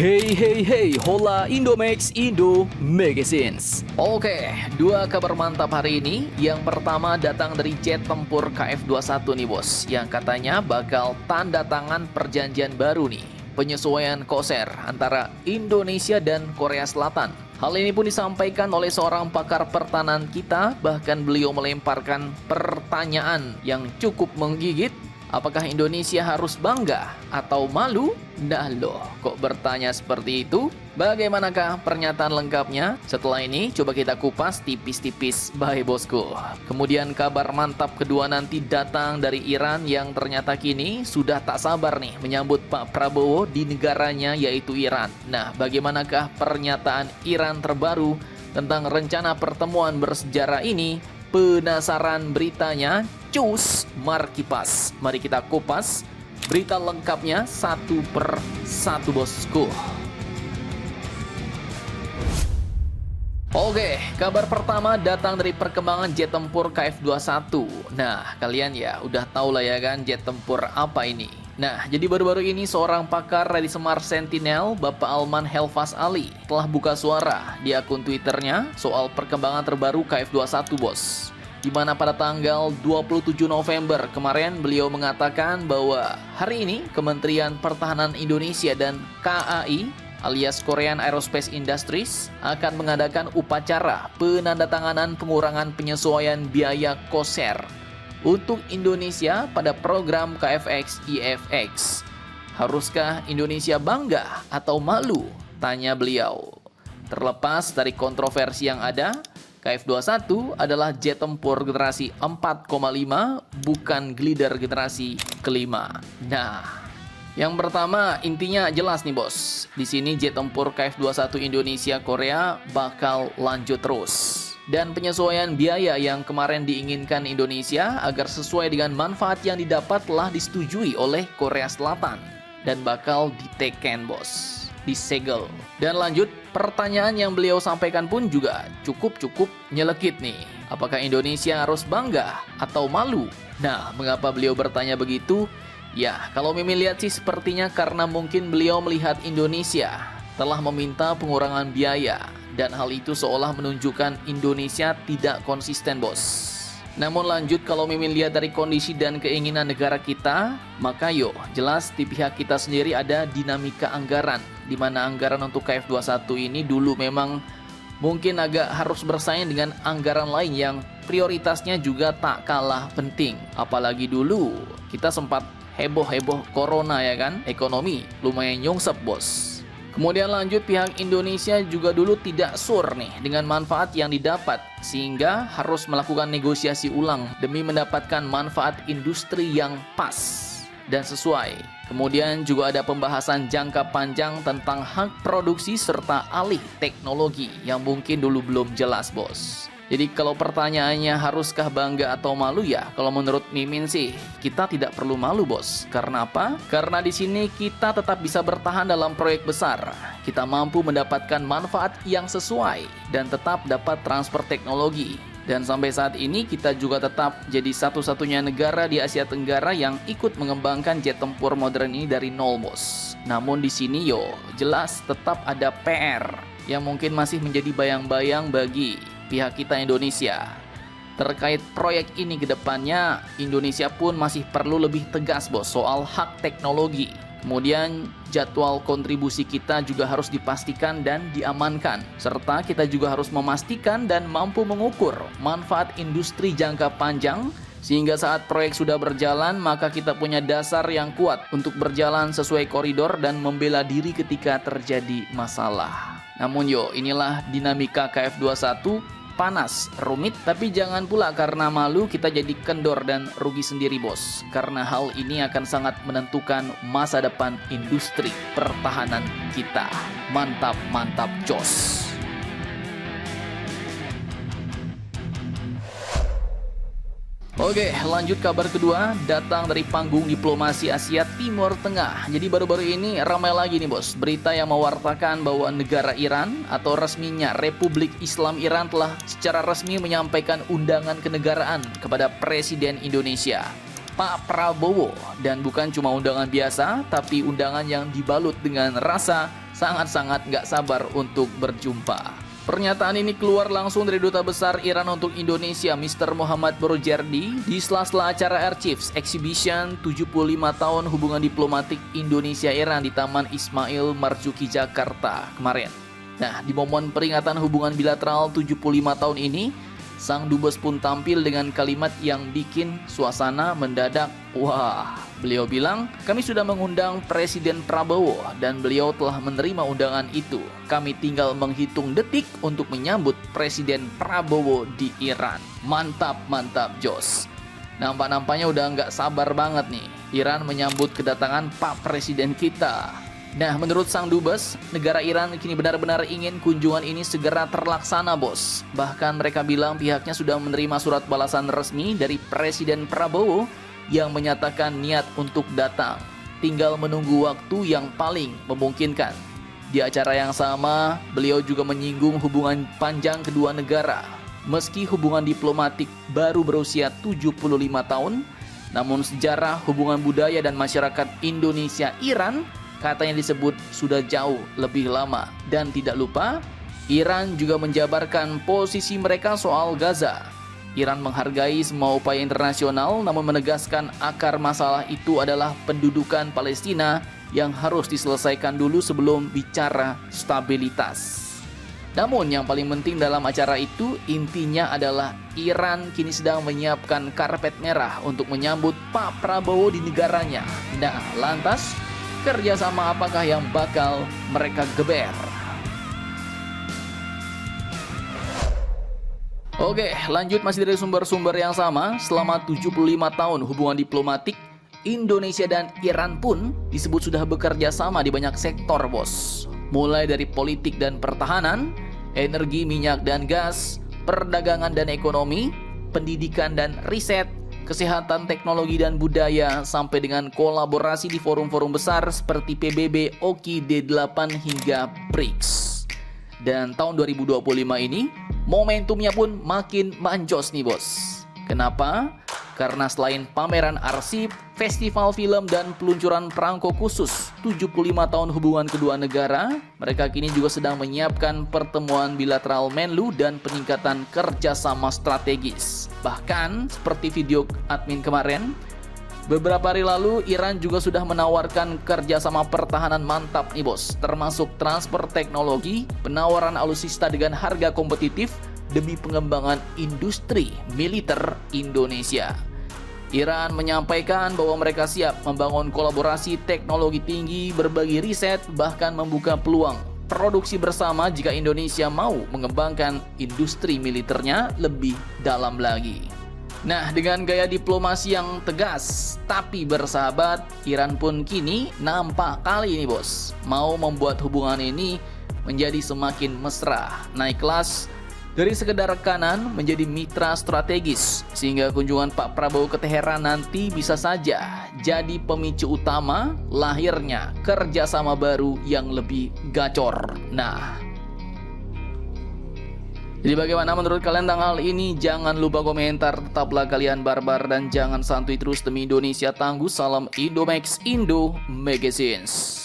Hey hey hey, hola Indomax Indo Magazines. Oke, dua kabar mantap hari ini. Yang pertama datang dari jet tempur KF-21 nih bos, yang katanya bakal tanda tangan perjanjian baru nih, penyesuaian KOSER antara Indonesia dan Korea Selatan. Hal ini pun disampaikan oleh seorang pakar pertahanan kita, bahkan beliau melemparkan pertanyaan yang cukup menggigit. Apakah Indonesia harus bangga atau malu? Nah loh, kok bertanya seperti itu? Bagaimanakah pernyataan lengkapnya? Setelah ini coba kita kupas tipis-tipis, bye bosku. Kemudian kabar mantap kedua nanti datang dari Iran yang ternyata kini sudah tak sabar nih menyambut Pak Prabowo di negaranya yaitu Iran. Nah, bagaimanakah pernyataan Iran terbaru tentang rencana pertemuan bersejarah ini? Penasaran beritanya? Cus, Markipas. Mari kita kupas berita lengkapnya satu per satu bosku. Oke, kabar pertama datang dari perkembangan jet tempur KF-21. Nah, kalian ya udah tahu lah ya kan jet tempur apa ini. Nah, jadi baru-baru ini seorang pakar dari Semar Sentinel, Bapak Alman Helfas Ali, telah buka suara di akun Twitternya soal perkembangan terbaru KF-21 bos. Di mana pada tanggal 27 November kemarin beliau mengatakan bahwa hari ini Kementerian Pertahanan Indonesia dan KAI alias Korean Aerospace Industries akan mengadakan upacara penandatanganan pengurangan penyesuaian biaya KOSER untuk Indonesia pada program KFX-IFX. Haruskah Indonesia bangga atau malu? Tanya beliau. Terlepas dari kontroversi yang ada, KF-21 adalah jet tempur generasi 4,5, bukan glider generasi kelima. Nah, yang pertama intinya jelas nih bos. Di sini jet tempur KF-21 Indonesia Korea bakal lanjut terus. Dan penyesuaian biaya yang kemarin diinginkan Indonesia agar sesuai dengan manfaat yang didapat telah disetujui oleh Korea Selatan dan bakal diteken bos, disegel. Dan lanjut, pertanyaan yang beliau sampaikan pun juga cukup nyelekit nih. Apakah Indonesia harus bangga atau malu? Nah, mengapa beliau bertanya begitu? Ya, kalau Mimin lihat sih sepertinya karena mungkin beliau melihat Indonesia telah meminta pengurangan biaya. Dan hal itu seolah menunjukkan Indonesia tidak konsisten bos. Namun lanjut, kalau Mimin lihat dari kondisi dan keinginan negara kita, maka yuk jelas di pihak kita sendiri ada dinamika anggaran, di mana anggaran untuk KF-21 ini dulu memang mungkin agak harus bersaing dengan anggaran lain yang prioritasnya juga tak kalah penting. Apalagi dulu kita sempat heboh-heboh corona ya kan, ekonomi lumayan nyungsep bos. Kemudian lanjut, pihak Indonesia juga dulu tidak sur nih dengan manfaat yang didapat, sehingga harus melakukan negosiasi ulang demi mendapatkan manfaat industri yang pas dan sesuai. Kemudian juga ada pembahasan jangka panjang tentang hak produksi serta alih teknologi yang mungkin dulu belum jelas bos. Jadi kalau pertanyaannya haruskah bangga atau malu ya, kalau menurut Mimin sih kita tidak perlu malu bos. Karena apa? Karena di sini kita tetap bisa bertahan dalam proyek besar. Kita mampu mendapatkan manfaat yang sesuai dan tetap dapat transfer teknologi. Dan sampai saat ini kita juga tetap jadi satu-satunya negara di Asia Tenggara yang ikut mengembangkan jet tempur modern ini dari nol bos. Namun di sini jelas tetap ada PR yang mungkin masih menjadi bayang-bayang bagi pihak kita Indonesia. Terkait proyek ini ke depannya, Indonesia pun masih perlu lebih tegas bos soal hak teknologi. Kemudian jadwal kontribusi kita juga harus dipastikan dan diamankan. Serta kita juga harus memastikan dan mampu mengukur manfaat industri jangka panjang, sehingga saat proyek sudah berjalan maka kita punya dasar yang kuat untuk berjalan sesuai koridor dan membela diri ketika terjadi masalah. Namun inilah dinamika KF-21. Panas, rumit, tapi jangan pula karena malu kita jadi kendor dan rugi sendiri bos. Karena hal ini akan sangat menentukan masa depan industri pertahanan kita. Mantap, mantap, jos. Oke, lanjut kabar kedua datang dari panggung diplomasi Asia Timur Tengah. Jadi baru-baru ini ramai lagi nih bos, berita yang mewartakan bahwa negara Iran atau resminya Republik Islam Iran telah secara resmi menyampaikan undangan kenegaraan kepada Presiden Indonesia, Pak Prabowo. Dan bukan cuma undangan biasa, tapi undangan yang dibalut dengan rasa sangat-sangat nggak sabar untuk berjumpa. Pernyataan ini keluar langsung dari Duta Besar Iran untuk Indonesia, Mr. Muhammad Borojerdi, di sela-sela acara Air Chiefs Exhibition 75 tahun hubungan diplomatik Indonesia-Iran di Taman Ismail Marzuki, Jakarta kemarin. Nah, di momen peringatan hubungan bilateral 75 tahun ini, sang dubes pun tampil dengan kalimat yang bikin suasana mendadak. Wah, beliau bilang, kami sudah mengundang Presiden Prabowo dan beliau telah menerima undangan itu. Kami tinggal menghitung detik untuk menyambut Presiden Prabowo di Iran. Mantap, mantap, Jos. Nampak-nampaknya udah nggak sabar banget nih Iran menyambut kedatangan Pak Presiden kita. Nah, menurut sang dubes, negara Iran kini benar-benar ingin kunjungan ini segera terlaksana, bos. Bahkan mereka bilang pihaknya sudah menerima surat balasan resmi dari Presiden Prabowo yang menyatakan niat untuk datang. Tinggal menunggu waktu yang paling memungkinkan. Di acara yang sama, beliau juga menyinggung hubungan panjang kedua negara. Meski hubungan diplomatik baru berusia 75 tahun, namun sejarah hubungan budaya dan masyarakat Indonesia-Iran katanya disebut sudah jauh lebih lama. Dan tidak lupa, Iran juga menjabarkan posisi mereka soal Gaza. Iran menghargai semua upaya internasional, namun menegaskan akar masalah itu adalah pendudukan Palestina yang harus diselesaikan dulu sebelum bicara stabilitas. Namun yang paling penting dalam acara itu intinya adalah Iran kini sedang menyiapkan karpet merah untuk menyambut Pak Prabowo di negaranya. Nah, lantas kerjasama apakah yang bakal mereka geber? Oke, lanjut masih dari sumber-sumber yang sama. Selama 75 tahun hubungan diplomatik, Indonesia dan Iran pun disebut sudah bekerja sama di banyak sektor, bos. Mulai dari politik dan pertahanan, energi, minyak dan gas, perdagangan dan ekonomi, pendidikan dan riset, kesehatan, teknologi dan budaya, sampai dengan kolaborasi di forum-forum besar seperti PBB, OKI, D8 hingga BRICS. Dan tahun 2025 ini momentumnya pun makin manjos nih, bos. Kenapa? Karena selain pameran arsip, festival film dan peluncuran perangko khusus 75 tahun hubungan kedua negara, mereka kini juga sedang menyiapkan pertemuan bilateral Menlu dan peningkatan kerjasama strategis. Bahkan seperti video admin kemarin, beberapa hari lalu Iran juga sudah menawarkan kerjasama pertahanan mantap nih, bos, termasuk transfer teknologi, penawaran alutsista dengan harga kompetitif demi pengembangan industri militer Indonesia. Iran menyampaikan bahwa mereka siap membangun kolaborasi teknologi tinggi, berbagi riset, bahkan membuka peluang produksi bersama jika Indonesia mau mengembangkan industri militernya lebih dalam lagi. Nah, dengan gaya diplomasi yang tegas tapi bersahabat, Iran pun kini nampak kali ini, bos, mau membuat hubungan ini menjadi semakin mesra, naik kelas dari sekedar rekanan menjadi mitra strategis, sehingga kunjungan Pak Prabowo ke Teheran nanti bisa saja jadi pemicu utama lahirnya kerjasama baru yang lebih gacor. Nah, jadi bagaimana menurut kalian tentang hal ini? Jangan lupa komentar, tetaplah kalian barbar dan jangan santuy terus demi Indonesia tangguh. Salam Indomax, Indo Magazines.